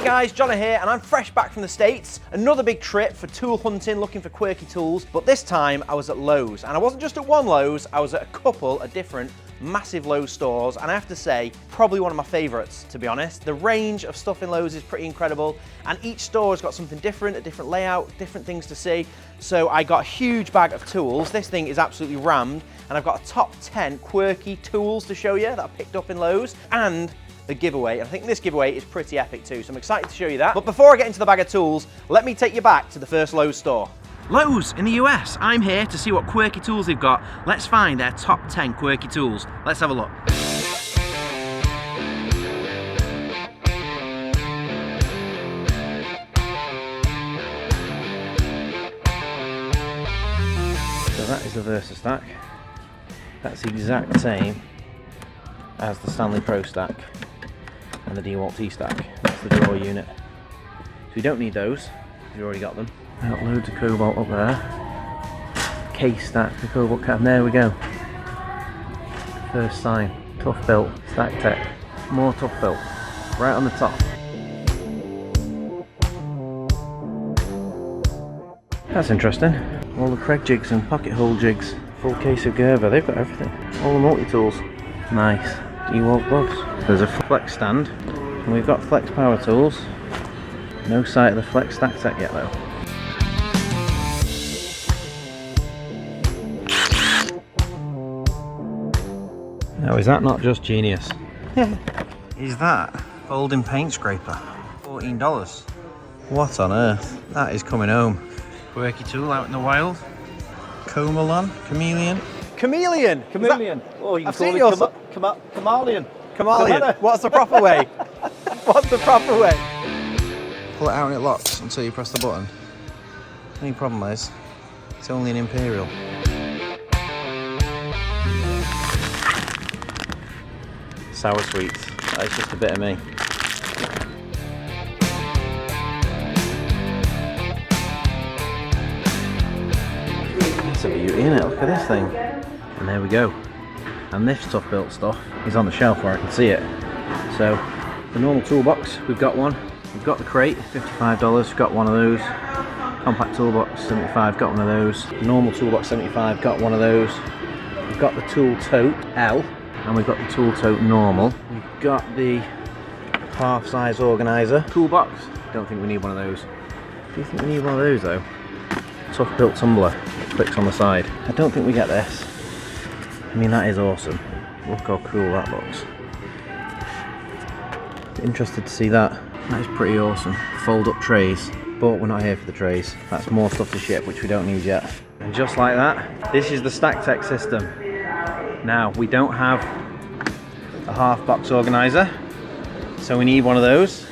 guys, Johnny here, and I'm fresh back from the States. Another big trip for tool hunting, looking for quirky tools, but this time I was at Lowe's. And I wasn't just at one Lowe's, I was at a couple of different massive Lowe's stores, and I have to say, probably one of my favorites, to be honest. The range of stuff in Lowe's is pretty incredible, and each store has got something different, a different layout, different things to see. So I got a huge bag of tools. This thing is absolutely rammed, and I've got a top 10 quirky tools to show you that I picked up in Lowe's, and the giveaway. I think this giveaway is pretty epic too, so I'm excited to show you that. But before I get into the bag of tools, let me take you back to the first Lowe's store. Lowe's in the US. I'm here to see what quirky tools they've got. Let's find their top 10 quirky tools. Let's have a look. So that is the Versa stack. That's the exact same as the Stanley Pro stack and the DeWalt T stack. That's the drawer unit. So you don't need those, you've already got them. Got loads of cobalt up there. Case stack, the cobalt cab, there we go. First sign, tough built, stack tech, more tough built, right on the top. That's interesting. All the Craig jigs and pocket hole jigs, full case of Gerber, they've got everything. All the multi-tools, nice. DeWalt gloves. There's a flex stand, and we've got flex power tools. No sight of the flex stack tech yet though. Now is that not just genius? Is that folding paint scraper? $14. What on earth? That is coming home. Quirky tool out in the wild. Chameleon? Chameleon? Chameleon. Oh, you can I've call seen it yours. chameleon. Chameleon. What's the proper way? What's the proper way? Pull it out and it locks until you press the button. The only problem is, it's only an Imperial. Sour sweets. That is just a bit of me. It's a beauty, isn't it? Look at this thing. And there we go. And this tough built stuff is on the shelf where I can see it. So the normal toolbox, we've got one. We've got the crate, $55, got one of those. Compact toolbox, $75, got one of those. Normal toolbox, $75, got one of those. We've got the tool tote L, and we've got the tool tote normal. We've got the half size organizer. Toolbox, don't think we need one of those. Do you think we need one of those though? Tough built tumbler, clicks on the side. I don't think we get this. I mean, that is awesome. Look how cool that looks. Interested to see that. That is pretty awesome. Fold up trays, but we're not here for the trays. That's more stuff to ship, which we don't need yet. And just like that, this is the Stack Tech system. Now, we don't have a half box organizer, so we need one of those.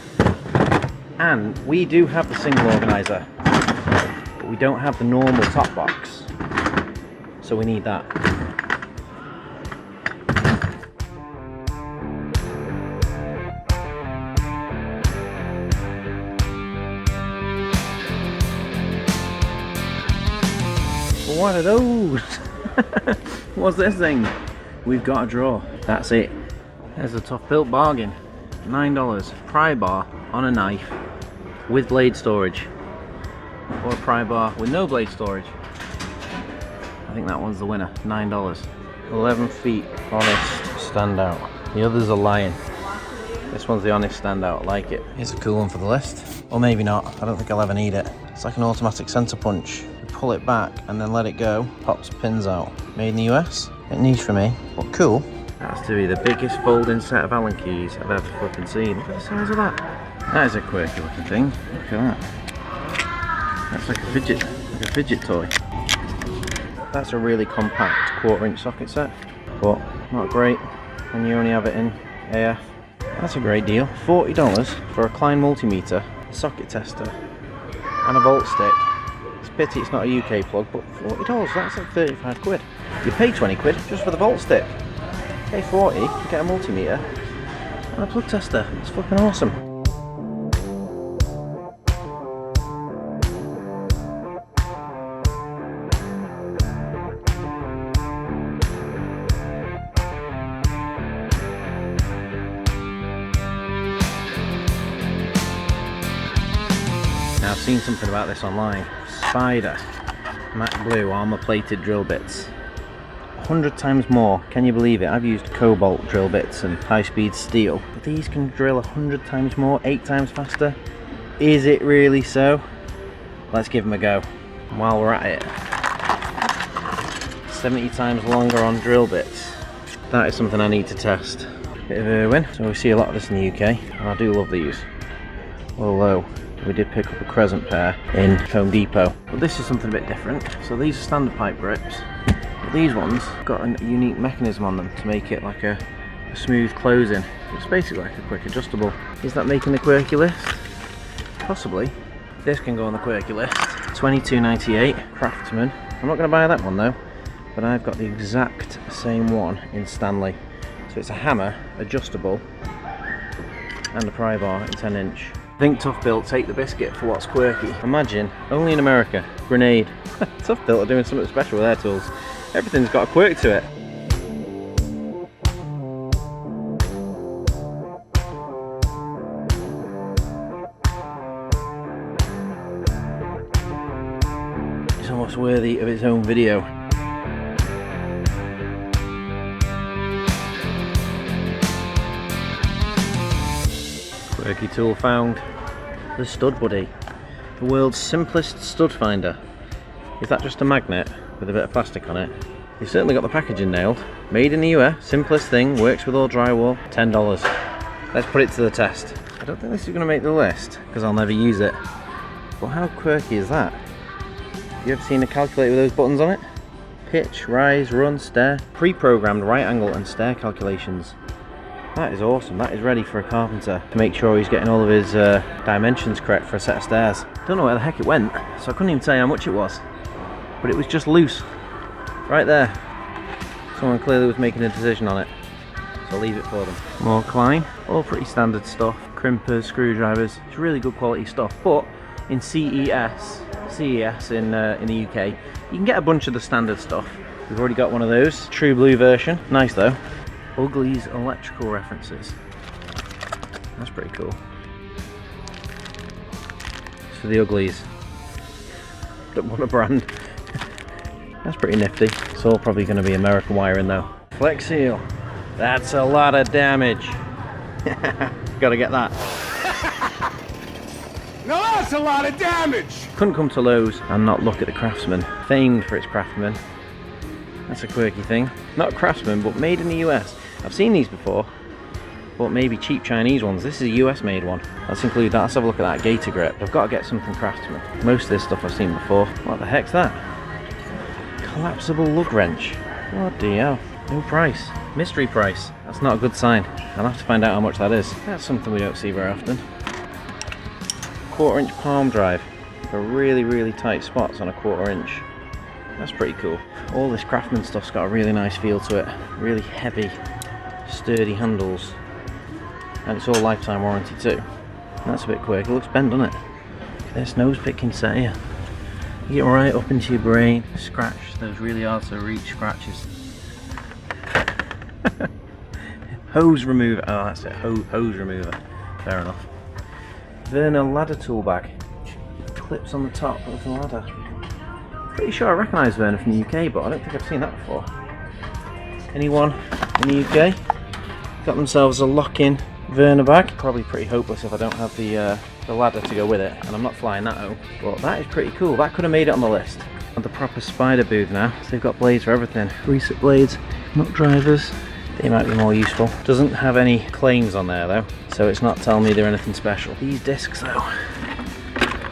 And we do have the single organizer, but we don't have the normal top box, so we need that. What are those? What's this thing? We've got a drawer. That's it. There's a tough built bargain. $9. Pry bar on a knife with blade storage. Or a pry bar with no blade storage. I think that one's the winner. $9. 11 feet honest standout. The others are lying. This one's the honest standout. I like it. Here's a cool one for the list. Or maybe not. I don't think I'll ever need it. It's like an automatic center punch. Pull it back and then let it go, pops pins out. Made in the US, bit niche for me, but cool. That's to be the biggest folding set of Allen keys I've ever fucking seen. Look at the size of that. That is a quirky looking thing. Look at that. That's like a fidget toy. That's a really compact 1/4 inch socket set, but not great when you only have it in AF. That's a great deal. $40 for a Klein multimeter, a socket tester, and a volt stick. Pity it's not a UK plug, but $40, that's like 35 quid. You pay 20 quid just for the volt stick. Pay 40 to get a multimeter and a plug tester. It's fucking awesome. Now I've seen something about this online. Spyder matte blue armor plated drill bits. 100 times more, can you believe it? I've used cobalt drill bits and high speed steel, but these can drill 100 times more, 8 times faster. Is it really so? Let's give them a go. And while we're at it, 70 times longer on drill bits. That is something I need to test. Bit of Irwin, so we see a lot of this in the UK, and I do love these. Well, Lowe. We did pick up a Crescent pair in Home Depot, but this is something a bit different. So these are standard pipe grips, but these ones got a unique mechanism on them to make it like a smooth closing. It's basically like a quick adjustable. Is that making the quirky list? Possibly. This can go on the quirky list. $22.98, Craftsman. I'm not going to buy that one though, but I've got the exact same one in Stanley. So it's a hammer, adjustable, and a pry bar in 10-inch. I think Tough Built take the biscuit for what's quirky. Imagine, only in America, grenade. Tough Built are doing something special with their tools. Everything's got a quirk to it. It's almost worthy of its own video. Quirky tool found. The Stud Buddy. The world's simplest stud finder. Is that just a magnet with a bit of plastic on it? You've certainly got the packaging nailed. Made in the US, simplest thing, works with all drywall, $10. Let's put it to the test. I don't think this is going to make the list, because I'll never use it. But how quirky is that? You ever seen a calculator with those buttons on it? Pitch, rise, run, stair. Pre-programmed right angle and stair calculations. That is awesome. That is ready for a carpenter to make sure he's getting all of his dimensions correct for a set of stairs. Don't know where the heck it went, so I couldn't even tell you how much it was. But it was just loose. Right there. Someone clearly was making a decision on it. So I'll leave it for them. More Klein. All pretty standard stuff. Crimpers, screwdrivers. It's really good quality stuff. But in CES in the UK, you can get a bunch of the standard stuff. We've already got one of those. True blue version. Nice though. Ugly's electrical references. That's pretty cool. It's for the Uglies. Don't want a brand. That's pretty nifty. It's all probably going to be American wiring though. Flex seal. That's a lot of damage. Gotta get that. No, that's a lot of damage! Couldn't come to Lowe's and not look at the Craftsman. Famed for its craftsman. That's a quirky thing. Not Craftsman, but made in the US. I've seen these before, but maybe cheap Chinese ones. This is a US made one. Let's include that. Let's have a look at that Gator grip. I've got to get something Craftsman. Most of this stuff I've seen before. What the heck's that? Collapsible lug wrench. What the hell? No price. Mystery price. That's not a good sign. I'll have to find out how much that is. That's something we don't see very often. 1/4-inch palm drive for really, really tight spots on a 1/4-inch. That's pretty cool. All this Craftsman stuff's got a really nice feel to it. Really heavy, sturdy handles. And it's all lifetime warranty too. That's a bit quick. It looks bent, doesn't it? Look at this nose picking set here. You get right up into your brain. Scratch those really hard to reach scratches. Hose remover. Oh, that's it. Hose remover. Fair enough. Then a ladder tool bag. Clips on the top of the ladder. Pretty sure I recognise Werner from the UK, but I don't think I've seen that before. Anyone in the UK got themselves a lock-in Werner bag? Probably pretty hopeless if I don't have the ladder to go with it, and I'm not flying that home. But that is pretty cool. That could have made it on the list. And the proper Spyder booth now. So they've got blades for everything. Reset blades, nut drivers. They might be more useful. Doesn't have any claims on there though, so it's not telling me they're anything special. These discs though.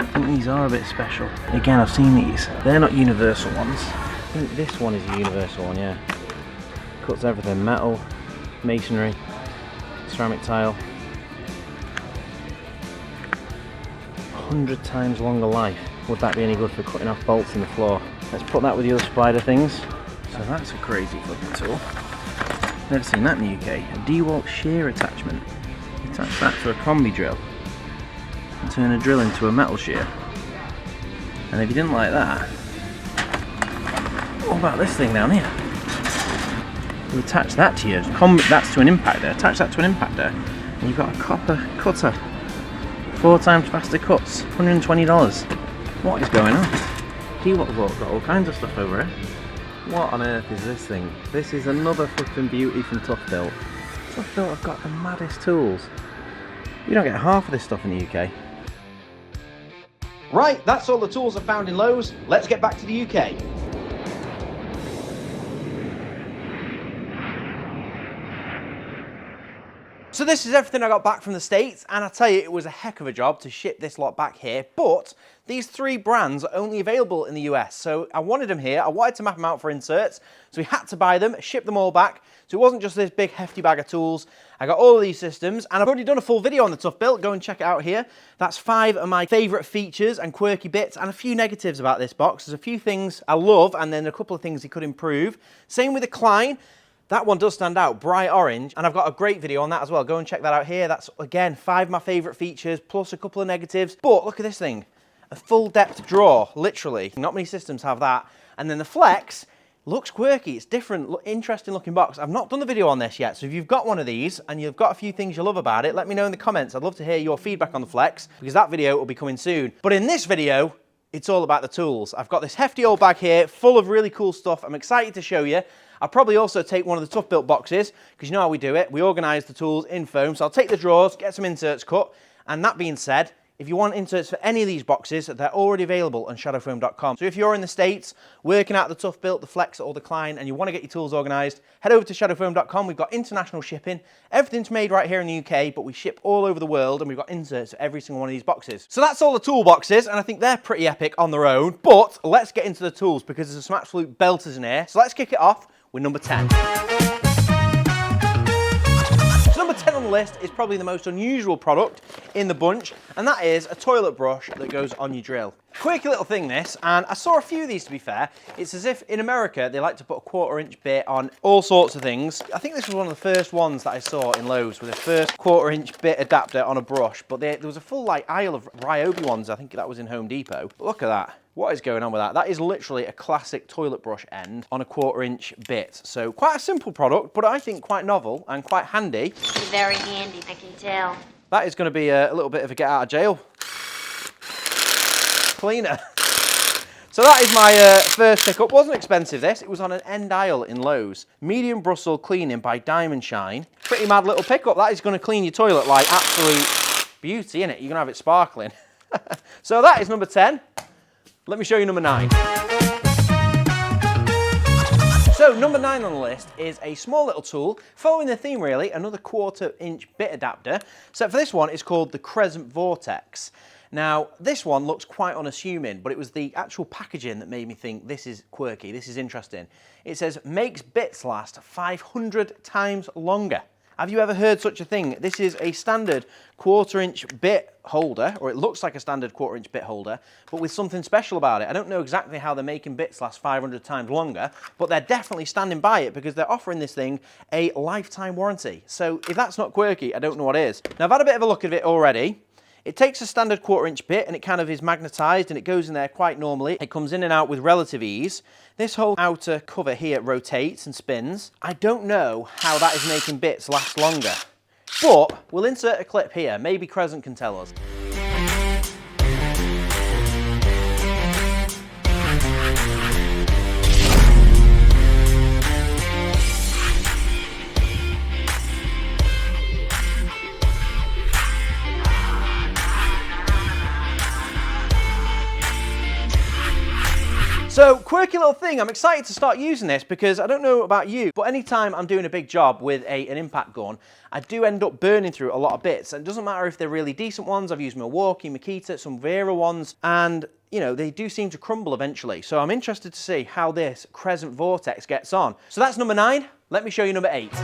I think these are a bit special. Again, I've seen these. They're not universal ones. I think this one is a universal one, yeah. Cuts everything. Metal, masonry, ceramic tile. 100 times longer life. Would that be any good for cutting off bolts in the floor? Let's put that with the other Spyder things. So that's a crazy fucking tool. Never seen that in the UK. A DeWalt shear attachment. You attach that to a combi drill and turn a drill into a metal shear. And if you didn't like that, what about this thing down here? You attach that to your that's to an impactor. Attach that to an impactor, and you've got a copper cutter. 4 times faster cuts, $120. What is going on? DeWalt got all kinds of stuff over here. What on earth is this thing? This is another flipping beauty from Tough Built. Tough Built have got the maddest tools. You don't get half of this stuff in the UK. Right, that's all the tools I found in Lowe's. Let's get back to the UK. So this is everything I got back from the States, and I tell you, it was a heck of a job to ship this lot back here, but these 3 brands are only available in the US, so I wanted them here, I wanted to map them out for inserts, so we had to buy them, ship them all back, so it wasn't just this big hefty bag of tools. I got all of these systems, and I've already done a full video on the Tough Built, go and check it out here. That's 5 of my favourite features and quirky bits, and a few negatives about this box. There's a few things I love, and then a couple of things you could improve. Same with the Klein. That one does stand out, bright orange, and I've got a great video on that as well. Go and check that out here. That's, again, 5 of my favourite features, plus a couple of negatives. But look at this thing, a full depth drawer, literally. Not many systems have that. And then the Flex looks quirky, it's different, interesting looking box. I've not done the video on this yet, so if you've got one of these and you've got a few things you love about it, let me know in the comments. I'd love to hear your feedback on the Flex, because that video will be coming soon. But in this video, it's all about the tools. I've got this hefty old bag here, full of really cool stuff. I'm excited to show you. I'll probably also take one of the Tough Built boxes, because you know how we do it. We organise the tools in foam, so I'll take the drawers, get some inserts cut, and that being said, if you want inserts for any of these boxes, they're already available on shadowfoam.com. So if you're in the States, working out the Tough Built, the Flex, or the Klein, and you want to get your tools organised, head over to shadowfoam.com. We've got international shipping. Everything's made right here in the UK, but we ship all over the world, and we've got inserts for every single one of these boxes. So that's all the toolboxes, and I think they're pretty epic on their own, but let's get into the tools, because there's some absolute belters in here. So let's kick it off with number 10. So number 10 on the list is probably the most unusual product in the bunch, and that is a toilet brush that goes on your drill. Quirky little thing this, and I saw a few of these to be fair. It's as if in America they like to put a 1/4" bit on all sorts of things. I think this was one of the first ones that I saw in Lowe's, with the first 1/4" bit adapter on a brush, but there was a full like aisle of Ryobi ones. I think that was in Home Depot. But look at that. What is going on with that? That is literally a classic toilet brush end on a 1/4" bit. So quite a simple product, but I think quite novel and quite handy. Very handy, I can tell. That is going to be a little bit of a get out of jail cleaner. So that is my first pickup. Wasn't expensive this, it was on an end aisle in Lowe's. Medium Brussels cleaning by Diamond Shine. Pretty mad little pickup. That is going to clean your toilet like absolute beauty, innit? You're going to have it sparkling. So that is number 10. Let me show you number 9. So number 9 on the list is a small little tool, following the theme really, another 1/4" bit adapter. So for this one, it's called the Crescent Vortex. Now, this one looks quite unassuming, but it was the actual packaging that made me think this is quirky, this is interesting. It says, makes bits last 500 times longer. Have you ever heard such a thing? This is a standard 1/4" bit holder, or it looks like a standard 1/4" bit holder, but with something special about it. I don't know exactly how they're making bits last 500 times longer, but they're definitely standing by it because they're offering this thing a lifetime warranty. So if that's not quirky, I don't know what is. Now I've had a bit of a look at it already. It takes a standard 1/4" bit and it kind of is magnetised and it goes in there quite normally. It comes in and out with relative ease. This whole outer cover here rotates and spins. I don't know how that is making bits last longer, but we'll insert a clip here. Maybe Crescent can tell us. So, quirky little thing, I'm excited to start using this because I don't know about you, but anytime I'm doing a big job with an impact gun, I do end up burning through a lot of bits. And it doesn't matter if they're really decent ones. I've used Milwaukee, Makita, some Vera ones, and you know, they do seem to crumble eventually. So I'm interested to see how this Crescent Vortex gets on. So that's number 9. Let me show you number 8.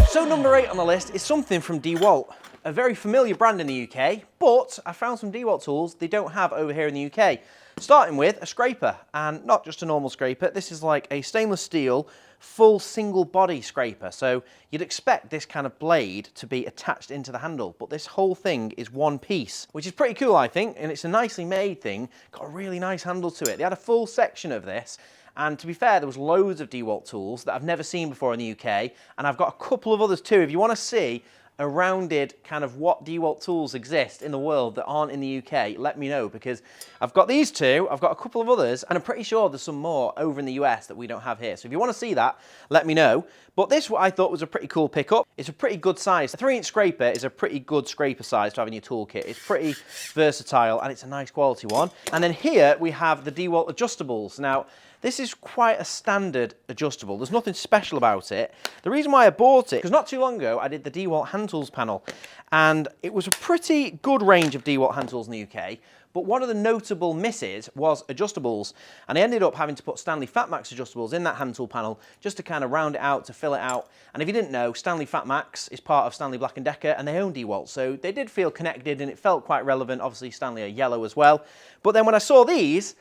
So number 8 on the list is something from DeWalt. A very familiar brand in the UK, but I found some DeWalt tools they don't have over here in the UK. Starting with a scraper, and not just a normal scraper. This is like a stainless steel, full single body scraper. So you'd expect this kind of blade to be attached into the handle, but this whole thing is one piece, which is pretty cool, I think, and it's a nicely made thing. Got a really nice handle to it. They had a full section of this. And to be fair, there was loads of DeWalt tools that I've never seen before in the UK, and I've got a couple of others too. If you want to see a rounded kind of what DeWalt tools exist in the world that aren't in the UK, let me know, because I've got these two, I've got a couple of others, and I'm pretty sure there's some more over in the US that we don't have here. So if you want to see that, let me know. But this, what I thought was a pretty cool pickup. It's a pretty good size. A 3-inch scraper is a pretty good scraper size to have in your toolkit. It's pretty versatile and it's a nice quality one. And then here we have the DeWalt adjustables. Now, this is quite a standard adjustable. There's nothing special about it. The reason why I bought it, because not too long ago I did the DeWalt hand tools panel, and it was a pretty good range of DeWalt hand tools in the UK, but one of the notable misses was adjustables, and I ended up having to put Stanley Fatmax adjustables in that hand tool panel just to kind of round it out, to fill it out. And if you didn't know, Stanley Fatmax is part of Stanley Black & Decker, and they own DeWalt, so they did feel connected and it felt quite relevant. Obviously Stanley are yellow as well. But then when I saw these,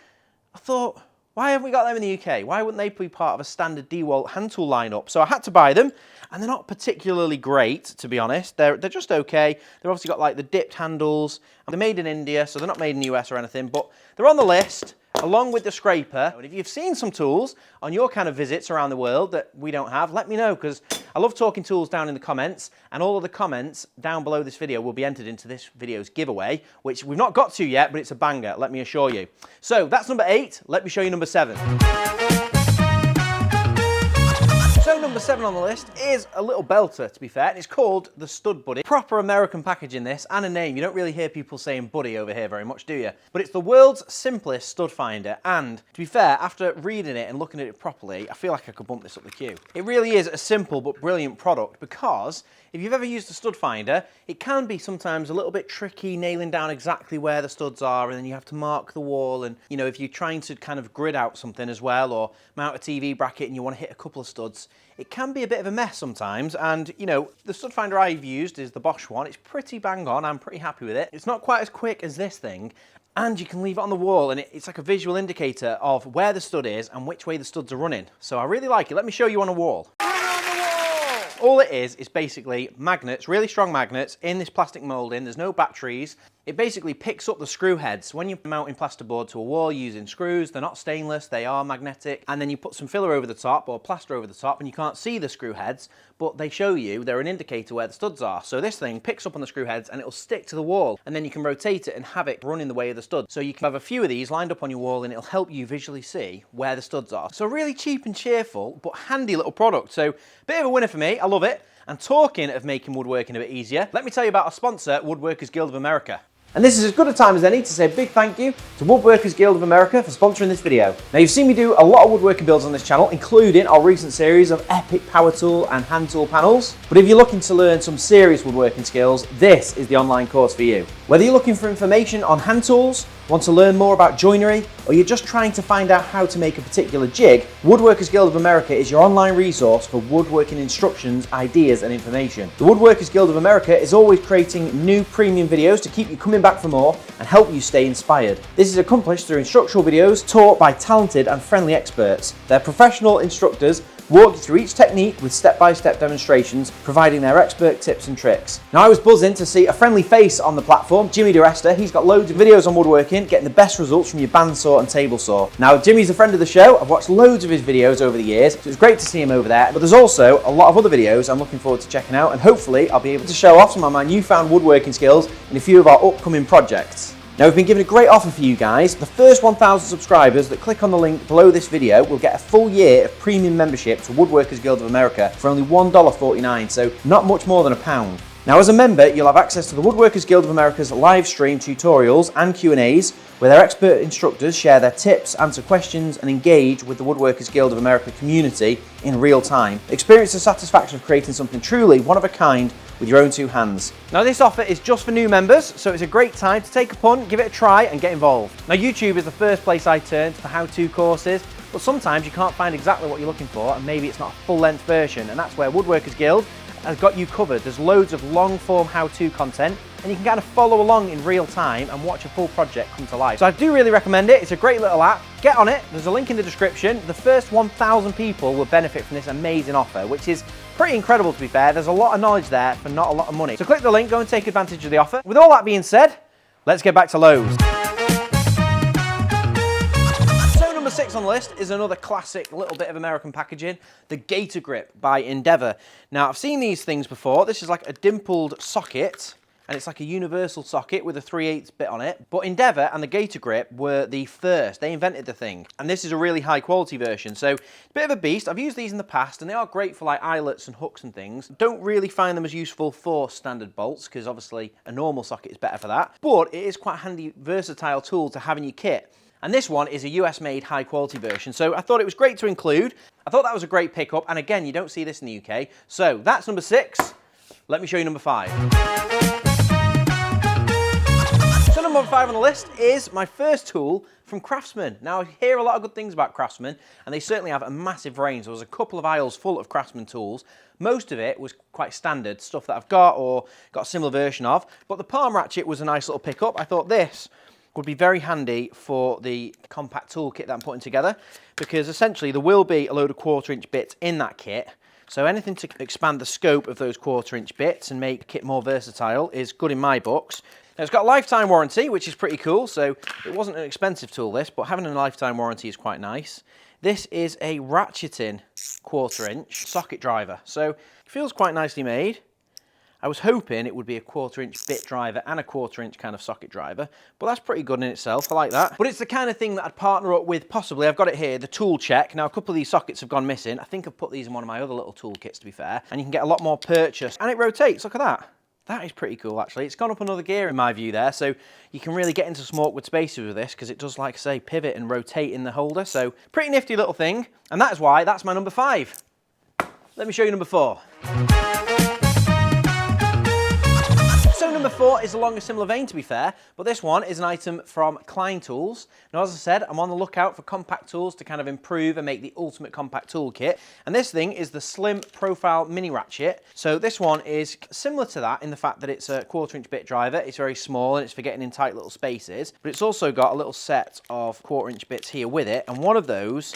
I thought, why haven't we got them in the UK? Why wouldn't they be part of a standard DeWalt hand tool lineup? So I had to buy them, and they're not particularly great, to be honest. They're just okay. They've obviously got like the dipped handles. They're made in India, so they're not made in the US or anything, but they're on the list, along with the scraper. And if you've seen some tools on your kind of visits around the world that we don't have, let me know, because I love talking tools down in the comments, and all of the comments down below this video will be entered into this video's giveaway, which we've not got to yet, but it's a banger, let me assure you. So that's number 8. Let me show you number 7. So number 7 on the list is a little belter, to be fair, and it's called the Stud Buddy. Proper American packaging this, and a name. You don't really hear people saying buddy over here very much, do you? But it's the world's simplest stud finder, and to be fair, after reading it and looking at it properly, I feel like I could bump this up the queue. It really is a simple but brilliant product, because if you've ever used a stud finder, it can be sometimes a little bit tricky nailing down exactly where the studs are, and then you have to mark the wall, and you know, if you're trying to kind of grid out something as well, or mount a TV bracket and you want to hit a couple of studs, it can be a bit of a mess sometimes. And you know, the stud finder I've used is the Bosch one. It's pretty bang on, I'm pretty happy with it. It's not quite as quick as this thing, and you can leave it on the wall, and it's like a visual indicator of where the stud is and which way the studs are running. So I really like it. Let me show you on a wall. All it is basically magnets, really strong magnets in this plastic moulding. There's no batteries. It basically picks up the screw heads. When you're mounting plasterboard to a wall using screws, they're not stainless, they are magnetic. And then you put some filler over the top or plaster over the top, and you can't see the screw heads, but they show you, they're an indicator where the studs are. So this thing picks up on the screw heads and it'll stick to the wall, and then you can rotate it and have it running the way of the stud. So you can have a few of these lined up on your wall, and it'll help you visually see where the studs are. So really cheap and cheerful, but handy little product. So bit of a winner for me, I love it. And talking of making woodworking a bit easier, let me tell you about our sponsor, Woodworkers Guild of America. And this is as good a time as any to say a big thank you to Woodworkers Guild of America for sponsoring this video. Now, you've seen me do a lot of woodworking builds on this channel, including our recent series of epic power tool and hand tool panels. But if you're looking to learn some serious woodworking skills, this is the online course for you. Whether you're looking for information on hand tools, want to learn more about joinery, or you're just trying to find out how to make a particular jig, Woodworkers Guild of America is your online resource for woodworking instructions, ideas, and information. The Woodworkers Guild of America is always creating new premium videos to keep you coming back for more and help you stay inspired. This is accomplished through instructional videos taught by talented and friendly experts. Their professional instructors walk you through each technique with step-by-step demonstrations, providing their expert tips and tricks. Now, I was buzzing to see a friendly face on the platform, Jimmy DeResta. He's got loads of videos on woodworking, getting the best results from your bandsaw and table saw. Now, Jimmy's a friend of the show. I've watched loads of his videos over the years, so it's great to see him over there. But there's also a lot of other videos I'm looking forward to checking out, and hopefully I'll be able to show off some of my newfound woodworking skills in a few of our upcoming projects. Now, we've been given a great offer for you guys. The first 1,000 subscribers that click on the link below this video will get a full year of premium membership to Woodworkers Guild of America for only $1.49, so not much more than £1. Now, as a member, you'll have access to the Woodworkers Guild of America's live stream tutorials and Q&As, where their expert instructors share their tips, answer questions, and engage with the Woodworkers Guild of America community in real time. Experience the satisfaction of creating something truly one of a kind with your own two hands. Now, this offer is just for new members, so it's a great time to take a punt, give it a try, and get involved. Now, YouTube is the first place I turn for how-to courses, but sometimes you can't find exactly what you're looking for, and maybe it's not a full-length version, and that's where Woodworkers Guild has got you covered. There's loads of long-form how-to content, and you can kind of follow along in real time and watch a full project come to life. So I do really recommend it. It's a great little app. Get on it. There's a link in the description. The first 1,000 people will benefit from this amazing offer, which is pretty incredible, to be fair. There's a lot of knowledge there for not a lot of money. So click the link, go and take advantage of the offer. With all that being said, let's get back to Lowe's. So number 6 on the list is another classic little bit of American packaging, the Gator Grip by Endeavour. Now, I've seen these things before. This is like a dimpled socket, and it's like a universal socket with a 3/8 bit on it. But Endeavour and the Gator Grip were the first. They invented the thing. And this is a really high quality version. So it's a bit of a beast. I've used these in the past and they are great for like eyelets and hooks and things. Don't really find them as useful for standard bolts because obviously a normal socket is better for that. But it is quite a handy, versatile tool to have in your kit. And this one is a US made high quality version. So I thought it was great to include. I thought that was a great pickup. And again, you don't see this in the UK. So that's number 6. Let me show you number 5. So number 5 on the list is my first tool from Craftsman. Now, I hear a lot of good things about Craftsman, and they certainly have a massive range. There was a couple of aisles full of Craftsman tools. Most of it was quite standard, stuff that I've got or got a similar version of. But the palm ratchet was a nice little pickup. I thought this would be very handy for the compact toolkit that I'm putting together, because essentially there will be a load of 1/4" bits in that kit. So anything to expand the scope of those 1/4" bits and make the kit more versatile is good in my books. Now, it's got a lifetime warranty, which is pretty cool. So it wasn't an expensive tool, this, but having a lifetime warranty is quite nice. This is a ratcheting 1/4" socket driver. So it feels quite nicely made. I was hoping it would be a 1/4" bit driver and a 1/4" kind of socket driver, but that's pretty good in itself. I like that. But it's the kind of thing that I'd partner up with, possibly. I've got it here, the tool check. Now, a couple of these sockets have gone missing. I think I've put these in one of my other little toolkits, to be fair, and you can get a lot more purchase. And it rotates, look at that. That is pretty cool, actually. It's gone up another gear in my view there, so you can really get into some awkward spaces with this because it does, like I say, pivot and rotate in the holder. So pretty nifty little thing, and that is why that's my number 5. Let me show you number 4. So number 4 is along a similar vein, to be fair, but this one is an item from Klein tools. Now, as I said, I'm on the lookout for compact tools to kind of improve and make the ultimate compact tool kit. And this thing is the Slim Profile Mini Ratchet. So this one is similar to that in the fact that it's a 1/4" bit driver. It's very small and it's for getting in tight little spaces, but it's also got a little set of 1/4" bits here with it. And one of those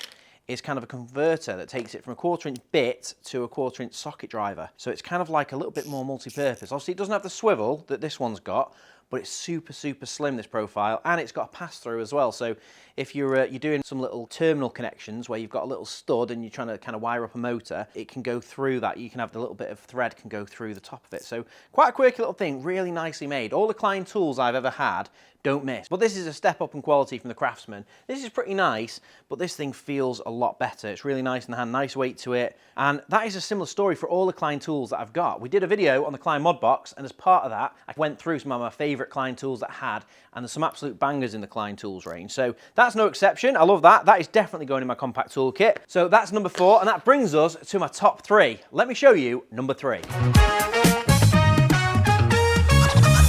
is kind of a converter that takes it from a 1/4" bit to a 1/4" socket driver. So it's kind of like a little bit more multi-purpose. Obviously, it doesn't have the swivel that this one's got, but it's super, super slim, this profile, and it's got a pass-through as well. So if you're doing some little terminal connections where you've got a little stud and you're trying to kind of wire up a motor, it can go through that. You can have the little bit of thread can go through the top of it. So quite a quirky little thing, really nicely made. All the Klein tools I've ever had don't miss. But this is a step up in quality from the Craftsman. This is pretty nice, but this thing feels a lot better. It's really nice in the hand, nice weight to it. And that is a similar story for all the Klein tools that I've got. We did a video on the Klein mod box, and as part of that, I went through some of my favorite Klein tools that I had, and there's some absolute bangers in the Klein tools range. So that's no exception. I love that. That is definitely going in my compact tool kit. So that's number 4, and that brings us to my top 3. Let me show you number 3.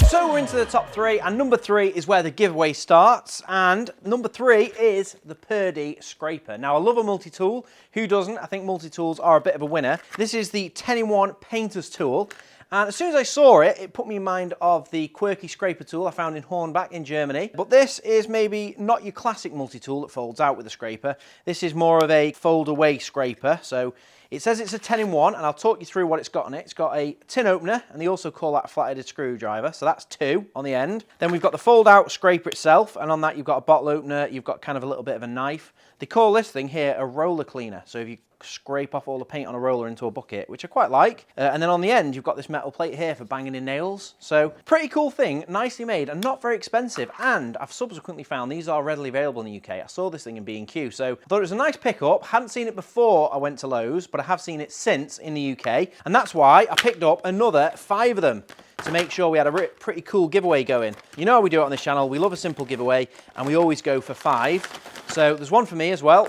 So we're into the top 3, and number 3 is where the giveaway starts, and number 3 is the Purdy scraper. Now, I love a multi-tool. Who doesn't? I think multi-tools are a bit of a winner. This is the 10-in-1 painter's tool, and as soon as I saw it, it put me in mind of the quirky scraper tool I found in Hornbach in Germany. But this is maybe not your classic multi-tool that folds out with a scraper. This is more of a fold-away scraper, so it says it's a 10-in-1, and I'll talk you through what it's got on it. It's got a tin opener, and they also call that a flat-headed screwdriver, so that's 2 on the end. Then we've got the fold-out scraper itself, and on that you've got a bottle opener, you've got kind of a little bit of a knife. They call this thing here a roller cleaner, so if you scrape off all the paint on a roller into a bucket, which I quite like. And then on the end, you've got this metal plate here for banging in nails. So pretty cool thing, nicely made and not very expensive. And I've subsequently found these are readily available in the UK. I saw this thing in B&Q, so I thought it was a nice pickup. Hadn't seen it before I went to Lowe's, but I have seen it since in the UK. And that's why I picked up another 5 of them to make sure we had a pretty cool giveaway going. You know how we do it on this channel. We love a simple giveaway, and we always go for 5. So there's one for me as well.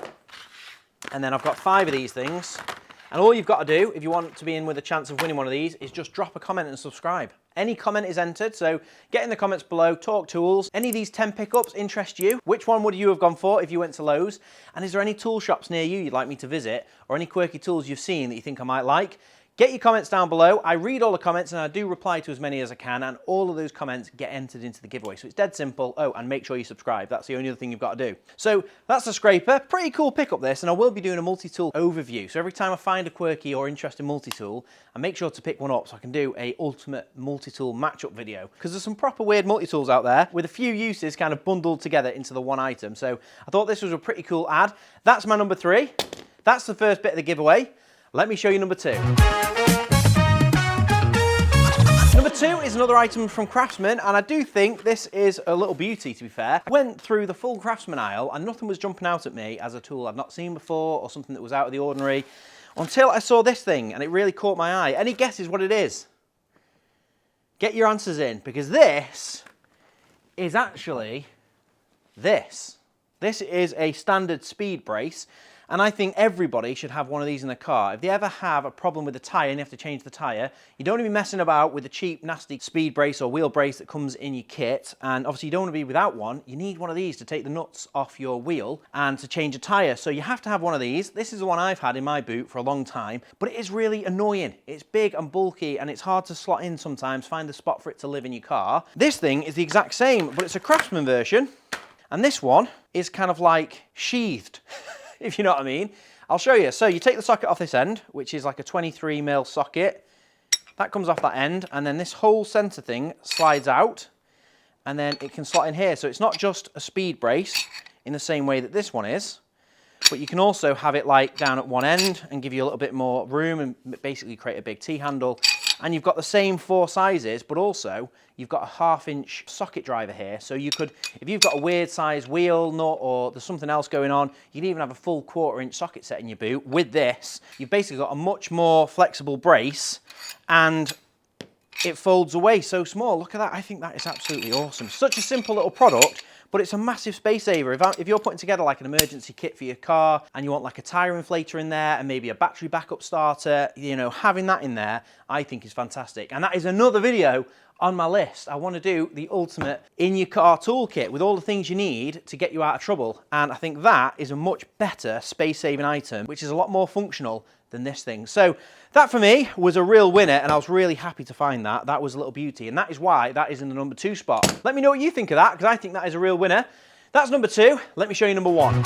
And then I've got 5 of these things. And all you've got to do, if you want to be in with a chance of winning one of these, is just drop a comment and subscribe. Any comment is entered, so get in the comments below, talk tools. Any of these 10 pickups interest you? Which one would you have gone for if you went to Lowe's? And is there any tool shops near you you'd like me to visit? Or any quirky tools you've seen that you think I might like? Get your comments down below. I read all the comments and I do reply to as many as I can, and all of those comments get entered into the giveaway. So it's dead simple. Oh, and make sure you subscribe. That's the only other thing you've got to do. So that's the scraper. Pretty cool pickup this, and I will be doing a multi-tool overview. So every time I find a quirky or interesting multi-tool, I make sure to pick one up so I can do a ultimate multi-tool matchup video. Because there's some proper weird multi-tools out there with a few uses kind of bundled together into the one item. So I thought this was a pretty cool ad. That's my number 3. That's the first bit of the giveaway. Let me show you number 2. Number 2 is another item from Craftsman, and I do think this is a little beauty, to be fair. I went through the full Craftsman aisle and nothing was jumping out at me as a tool I've not seen before or something that was out of the ordinary until I saw this thing, and it really caught my eye. Any guesses what it is? Get your answers in, because this is actually this. This is a standard speed brace. And I think everybody should have one of these in their car. If they ever have a problem with the tyre and you have to change the tyre, you don't want to be messing about with the cheap, nasty speed brace or wheel brace that comes in your kit. And obviously you don't want to be without one. You need one of these to take the nuts off your wheel and to change a tyre. So you have to have one of these. This is the one I've had in my boot for a long time, but it is really annoying. It's big and bulky and it's hard to slot in sometimes, find a spot for it to live in your car. This thing is the exact same, but it's a Craftsman version. And this one is kind of like sheathed. If you know what I mean. I'll show you. So you take the socket off this end, which is like a 23mm socket. That comes off that end, and then this whole center thing slides out, and then it can slot in here. So it's not just a speed brace in the same way that this one is, but you can also have it like down at one end and give you a little bit more room and basically create a big T-handle. And you've got the same 4 sizes, but also you've got a 1/2-inch socket driver here. So you could, if you've got a weird size wheel nut or there's something else going on, you can even have a full 1/4-inch socket set in your boot. With this, you've basically got a much more flexible brace and it folds away so small. Look at that. I think that is absolutely awesome. Such a simple little product, but it's a massive space saver. If you're putting together like an emergency kit for your car and you want like a tyre inflator in there and maybe a battery backup starter, you know, having that in there, I think is fantastic. And that is another video on my list. I want to do the ultimate in your car toolkit with all the things you need to get you out of trouble. And I think that is a much better space saving item, which is a lot more functional than this thing. So that for me was a real winner, and I was really happy to find that. That was a little beauty, and that is why that is in the number 2 spot. Let me know what you think of that, because I think that is a real winner. That's number 2. Let me show you number 1.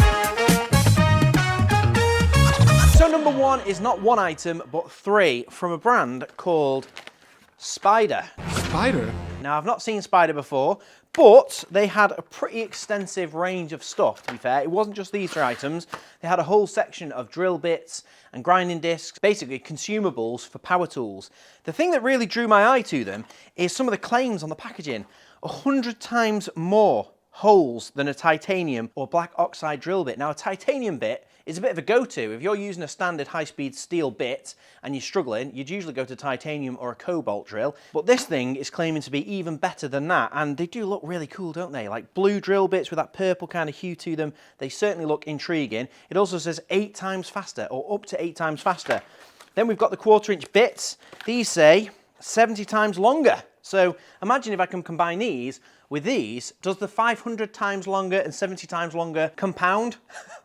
So number 1 is not one item, but 3 from a brand called Spyder. Spyder? Now, I've not seen Spyder before, but they had a pretty extensive range of stuff, to be fair. It wasn't just these 3 items. They had a whole section of drill bits and grinding discs, basically consumables for power tools. The thing that really drew my eye to them is some of the claims on the packaging. 100 times more holes than a titanium or black oxide drill bit. Now, a titanium bit is a bit of a go-to. If you're using a standard high-speed steel bit and you're struggling, you'd usually go to titanium or a cobalt drill. But this thing is claiming to be even better than that, and they do look really cool, don't they? Like blue drill bits with that purple kind of hue to them. They certainly look intriguing. It also says 8 times faster, or up to 8 times faster. Then we've got the 1/4-inch bits. These say 70 times longer. So imagine if I can combine these with these, does the 500 times longer and 70 times longer compound?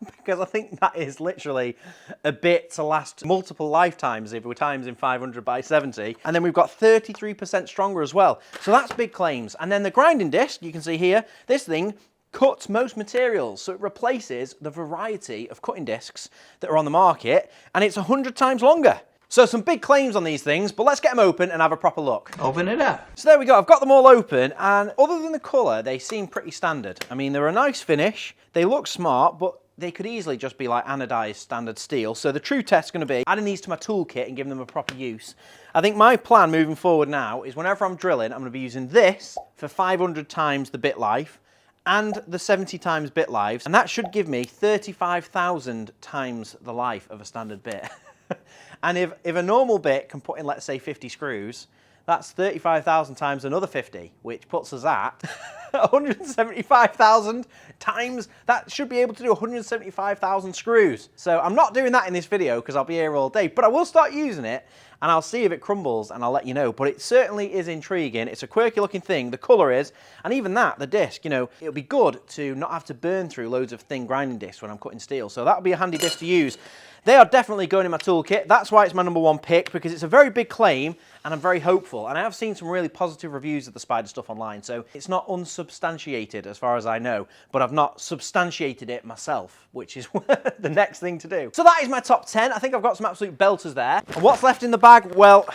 Because I think that is literally a bit to last multiple lifetimes if we're times in 500 by 70. And then we've got 33% stronger as well. So that's big claims. And then the grinding disc, you can see here, this thing cuts most materials. So it replaces the variety of cutting discs that are on the market, and it's 100 times longer. So some big claims on these things, but let's get them open and have a proper look. Open it up. So there we go, I've got them all open, and other than the colour, they seem pretty standard. I mean, they're a nice finish, they look smart, but they could easily just be like anodized standard steel. So the true test's going to be adding these to my toolkit and giving them a proper use. I think my plan moving forward now is whenever I'm drilling, I'm going to be using this for 500 times the bit life and the 70 times bit lives, and that should give me 35,000 times the life of a standard bit. And if a normal bit can put in, let's say, 50 screws, that's 35,000 times another 50, which puts us at 175,000 times, that should be able to do 175,000 screws. So I'm not doing that in this video because I'll be here all day, but I will start using it and I'll see if it crumbles and I'll let you know. But it certainly is intriguing. It's a quirky looking thing, the colour is, and even that, the disc, you know, it'll be good to not have to burn through loads of thin grinding discs when I'm cutting steel. So that'll be a handy disc to use. They are definitely going in my toolkit. That's why it's my #1 pick, because it's a very big claim and I'm very hopeful. And I have seen some really positive reviews of the Spyder stuff online, so it's not unsubstantiated as far as I know, but I've not substantiated it myself, which is the next thing to do. So that is my top 10. I think I've got some absolute belters there. And what's left in the bag? Well,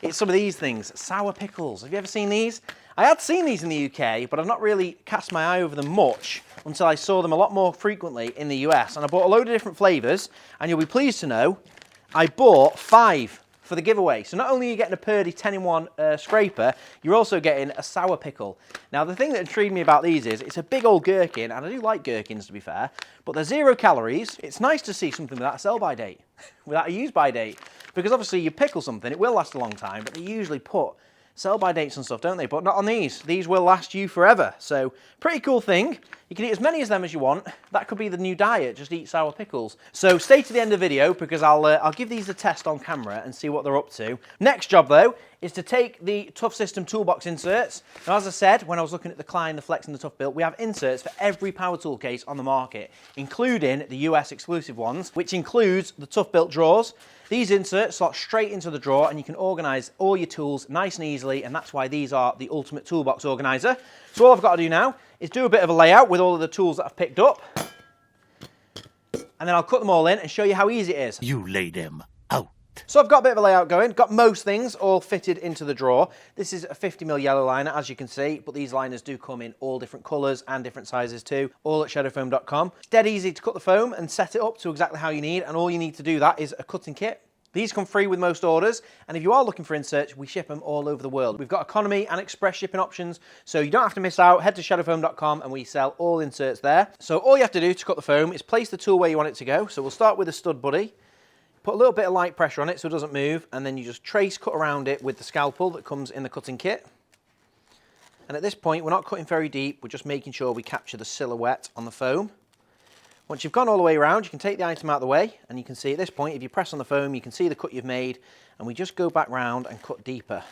it's some of these things. Sour pickles. Have you ever seen these? I had seen these in the UK, but I've not really cast my eye over them much until I saw them a lot more frequently in the US. And I bought a load of different flavours, and you'll be pleased to know I bought 5 for the giveaway. So not only are you getting a Purdy 10-in-1 scraper, you're also getting a sour pickle. Now the thing that intrigued me about these is it's a big old gherkin, and I do like gherkins to be fair, but they're 0 calories. It's nice to see something without a sell-by date, without a use-by date, because obviously you pickle something, it will last a long time, but they usually put sell-by dates and stuff, don't they? But not on these. These will last you forever. So, pretty cool thing. You can eat as many of them as you want. That could be the new diet, just eat sour pickles. So stay to the end of the video because I'll give these a test on camera and see what they're up to. Next job though is to take the Tough System toolbox inserts. Now as I said, when I was looking at the Klein, the Flex and the Tough Built, we have inserts for every power tool case on the market, including the US exclusive ones, which includes the Tough Built drawers. These inserts slot straight into the drawer and you can organise all your tools nice and easily, and that's why these are the ultimate toolbox organiser. So all I've got to do now is do a bit of a layout with all of the tools that I've picked up, and then I'll cut them all in and show you how easy it is. You lay them out. So I've got a bit of a layout going, got most things all fitted into the drawer. This is a 50mm yellow liner, as you can see, but these liners do come in all different colours and different sizes too, all at shadowfoam.com. It's dead easy to cut the foam and set it up to exactly how you need, and all you need to do that is a cutting kit. These come free with most orders, and if you are looking for inserts, we ship them all over the world. We've got economy and express shipping options, so you don't have to miss out. Head to shadowfoam.com and we sell all inserts there. So all you have to do to cut the foam is place the tool where you want it to go. So we'll start with a stud buddy, put a little bit of light pressure on it so it doesn't move, and then you just trace cut around it with the scalpel that comes in the cutting kit. And at this point, we're not cutting very deep, we're just making sure we capture the silhouette on the foam. Once you've gone all the way around, you can take the item out of the way, and you can see at this point, if you press on the foam, you can see the cut you've made, and we just go back round and cut deeper.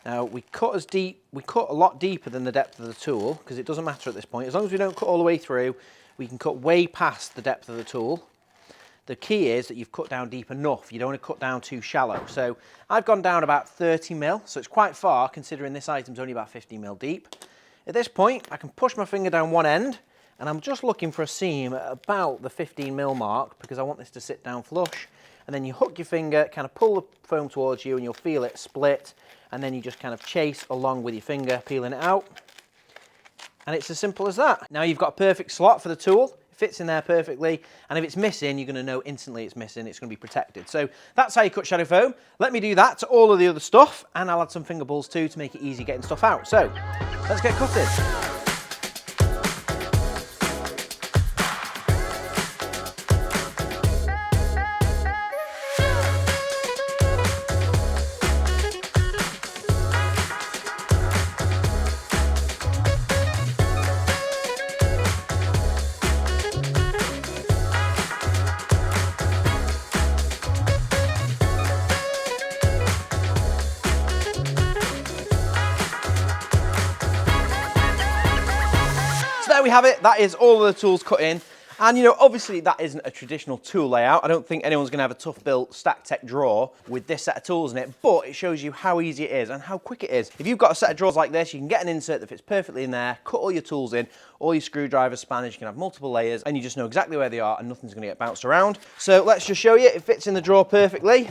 Now, we cut a lot deeper than the depth of the tool, because it doesn't matter at this point. As long as we don't cut all the way through, we can cut way past the depth of the tool. The key is that you've cut down deep enough. You don't want to cut down too shallow. So I've gone down about 30mm, so it's quite far, considering this item's only about 15mm deep. At this point, I can push my finger down one end, and I'm just looking for a seam at about the 15mm mark because I want this to sit down flush. And then you hook your finger, kind of pull the foam towards you, and you'll feel it split. And then you just kind of chase along with your finger, peeling it out. And it's as simple as that. Now you've got a perfect slot for the tool. It fits in there perfectly. And if it's missing, you're going to know instantly it's missing. It's going to be protected. So that's how you cut shadow foam. Let me do that to all of the other stuff. And I'll add some finger balls too to make it easy getting stuff out. So let's get cutting. There we have it. That is all of the tools cut in. And you know, obviously that isn't a traditional tool layout. I don't think anyone's going to have a Tough Built Stack Tech drawer with this set of tools in it, but it shows you how easy it is and how quick it is. If you've got a set of drawers like this, you can get an insert that fits perfectly in there, cut all your tools in, all your screwdrivers, spanners, you can have multiple layers, and you just know exactly where they are and nothing's going to get bounced around. So let's just show you, it fits in the drawer perfectly.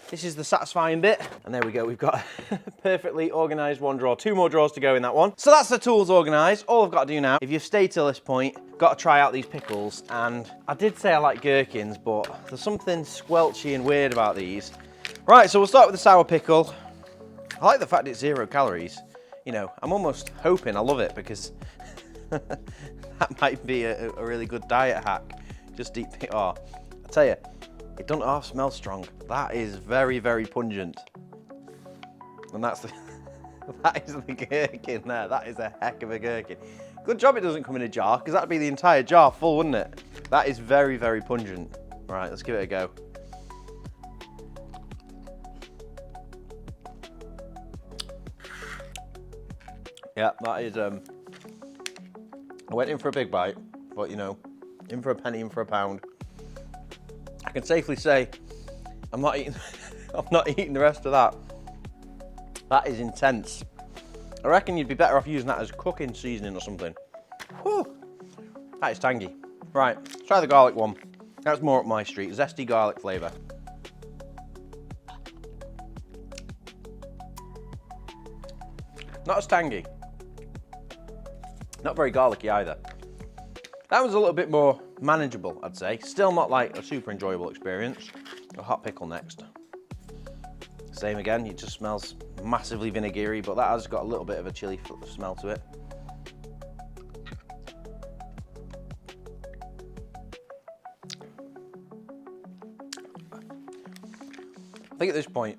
This is the satisfying bit, and there we go, we've got a perfectly organised one drawer. 2 more drawers to go in that one. So that's the tools organised. All I've got to do now, if you've stayed till this point, got to try out these pickles, and I did say I like gherkins, but there's something squelchy and weird about these. Right, so we'll start with the sour pickle. I like the fact it's 0 calories. You know, I'm almost hoping I love it, because that might be a really good diet hack. Just deep, oh, I tell you, it doesn't half smell strong. That is very, very pungent. And that's the, That is the gherkin there. That is a heck of a gherkin. Good job it doesn't come in a jar, because that'd be the entire jar full, wouldn't it? That is very, very pungent. Right, let's give it a go. Yeah, that is, I went in for a big bite, but you know, in for a penny, in for a pound. I can safely say, I'm not eating, I'm not eating the rest of that. That is intense. I reckon you'd be better off using that as cooking seasoning or something. Whew. That is tangy. Right, let's try the garlic one. That's more up my street, zesty garlic flavour. Not as tangy. Not very garlicky either. That was a little bit more manageable, I'd say. Still not like a super enjoyable experience. A hot pickle next. Same again, it just smells massively vinegary, but that has got a little bit of a chili smell to it. I think at this point,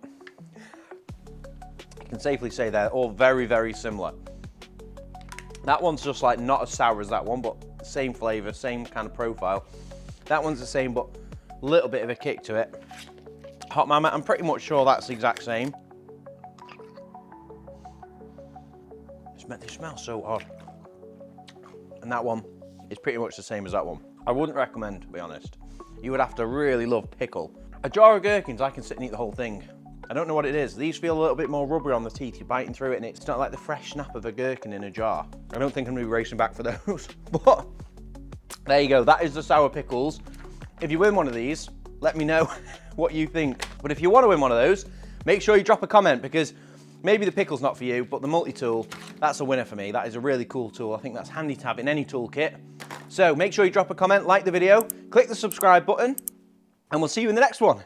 I can safely say they're all very, very similar. That one's just like not as sour as that one, but same flavour, same kind of profile. That one's the same, but a little bit of a kick to it. Hot Mama, I'm pretty much sure that's the exact same. They smell so odd. And that one is pretty much the same as that one. I wouldn't recommend, to be honest. You would have to really love pickle. A jar of gherkins, I can sit and eat the whole thing. I don't know what it is. These feel a little bit more rubbery on the teeth. You're biting through it and it's not like the fresh snap of a gherkin in a jar. I don't think I'm gonna be racing back for those. But there you go, that is the sour pickles. If you win one of these, let me know what you think. But if you want to win one of those, make sure you drop a comment, because maybe the pickle's not for you, but the multi-tool, that's a winner for me. That is a really cool tool. I think that's handy to have in any toolkit. So make sure you drop a comment, like the video, click the subscribe button, and we'll see you in the next one.